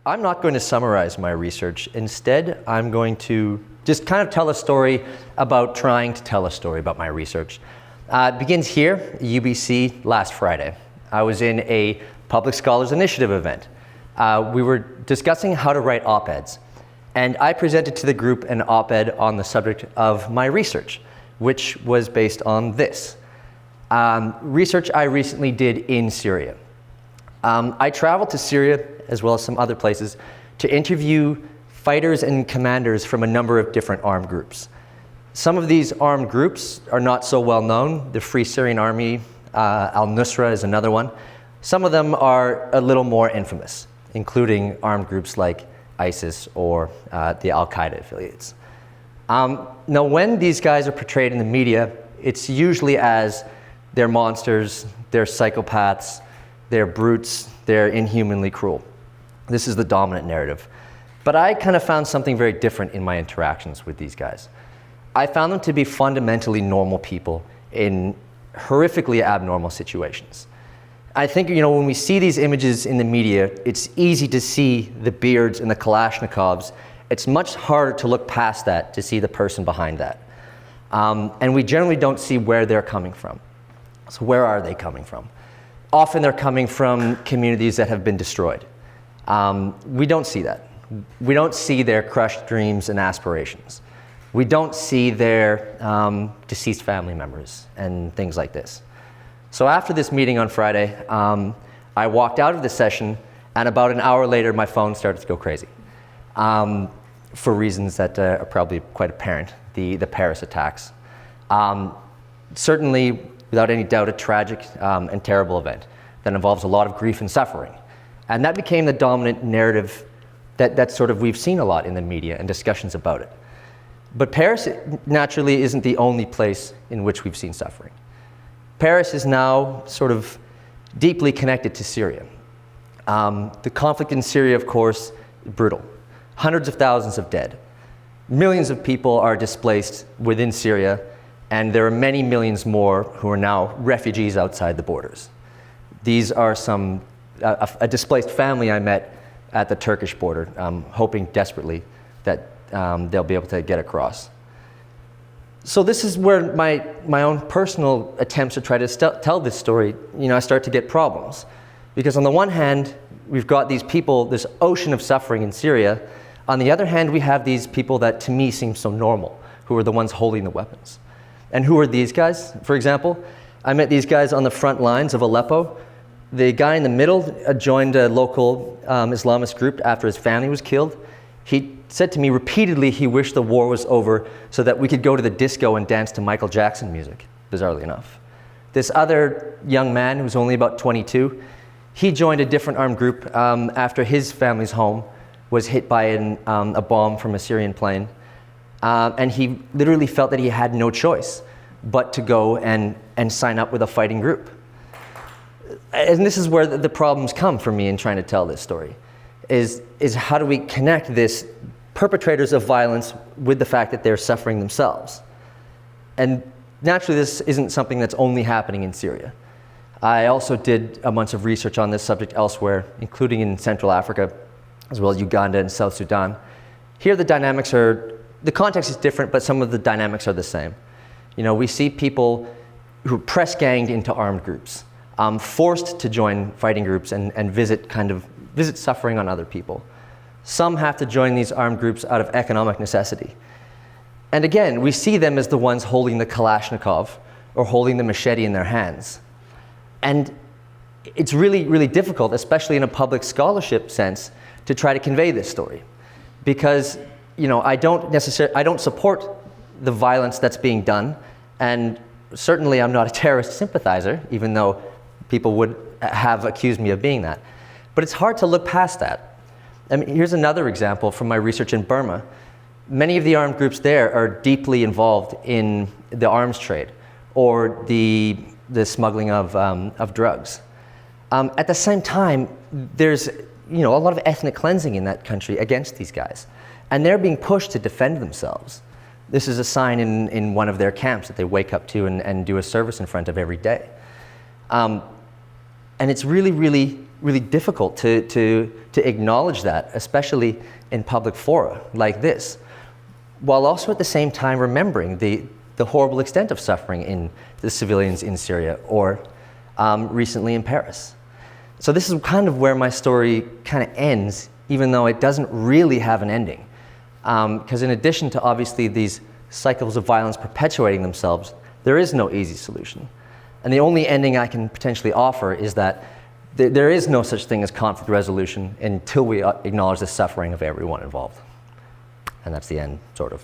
I'm not going to summarize my research. Instead, I'm going to just kind of tell a story about trying to tell a story about my research. It begins here, UBC, last Friday. I was in a Public Scholars Initiative event. We were discussing how to write op-eds, and I presented to the group an op-ed on the subject of my research, which was based on this. Research I recently did in Syria. I traveled to Syria, as well as some other places, to interview fighters and commanders from a number of different armed groups. Some of these armed groups are not so well known. The Free Syrian Army, al-Nusra is another one. Some of them are a little more infamous, including armed groups like ISIS or the al-Qaeda affiliates. Now, when these guys are portrayed in the media, it's usually as they're monsters, they're psychopaths, they're brutes, they're inhumanly cruel. This is the dominant narrative. But I kind of found something very different in my interactions with these guys. I found them to be fundamentally normal people in horrifically abnormal situations. I think, when we see these images in the media, it's easy to see the beards and the Kalashnikovs. It's much harder to look past that to see the person behind that. And we generally don't see where they're coming from. So where are they coming from? Often they're coming from communities that have been destroyed. We don't see that. We don't see their crushed dreams and aspirations. We don't see their deceased family members and things like this. So after this meeting on Friday, I walked out of the session, and about an hour later, my phone started to go crazy for reasons that are probably quite apparent, the Paris attacks. Certainly, without any doubt, a tragic and terrible event that involves a lot of grief and suffering. And that became the dominant narrative that sort of we've seen a lot in the media and discussions about it. But Paris naturally isn't the only place in which we've seen suffering. Paris is now sort of deeply connected to Syria. The conflict in Syria, of course, is brutal. Hundreds of thousands of dead. Millions of people are displaced within Syria, and there are many millions more who are now refugees outside the borders. These are a displaced family I met at the Turkish border, hoping desperately that they'll be able to get across. So this is where my own personal attempts to try to tell this story, I start to get problems. Because on the one hand, we've got these people, this ocean of suffering in Syria. On the other hand, we have these people that to me seem so normal, who are the ones holding the weapons. And who are these guys? For example, I met these guys on the front lines of Aleppo. The guy in the middle joined a local Islamist group after his family was killed. He said to me repeatedly he wished the war was over so that we could go to the disco and dance to Michael Jackson music, bizarrely enough. This other young man, who was only about 22, he joined a different armed group after his family's home was hit by a bomb from a Syrian plane. And he literally felt that he had no choice but to go and sign up with a fighting group. And this is where the problems come for me in trying to tell this story, is how do we connect this perpetrators of violence with the fact that they're suffering themselves? And naturally, this isn't something that's only happening in Syria. I also did a bunch of research on this subject elsewhere, including in Central Africa, as well as Uganda and South Sudan. Here the context is different, but some of the dynamics are the same. We see people who press ganged into armed groups, forced to join fighting groups and visit suffering on other people. Some have to join these armed groups out of economic necessity. And again, we see them as the ones holding the Kalashnikov or holding the machete in their hands. And it's really, really difficult, especially in a public scholarship sense, to try to convey this story. Because, I don't support the violence that's being done, and certainly I'm not a terrorist sympathizer, even though people would have accused me of being that. But it's hard to look past that. Here's another example from my research in Burma. Many of the armed groups there are deeply involved in the arms trade or the smuggling of drugs. At the same time, there's a lot of ethnic cleansing in that country against these guys, and they're being pushed to defend themselves. This is a sign in one of their camps that they wake up to and do a service in front of every day. And it's really, really really difficult to acknowledge that, especially in public fora like this, while also at the same time remembering the horrible extent of suffering in the civilians in Syria or recently in Paris. So this is kind of where my story kind of ends, even though it doesn't really have an ending. Because in addition to obviously these cycles of violence perpetuating themselves, there is no easy solution. And the only ending I can potentially offer is that there is no such thing as conflict resolution until we acknowledge the suffering of everyone involved. And that's the end, sort of.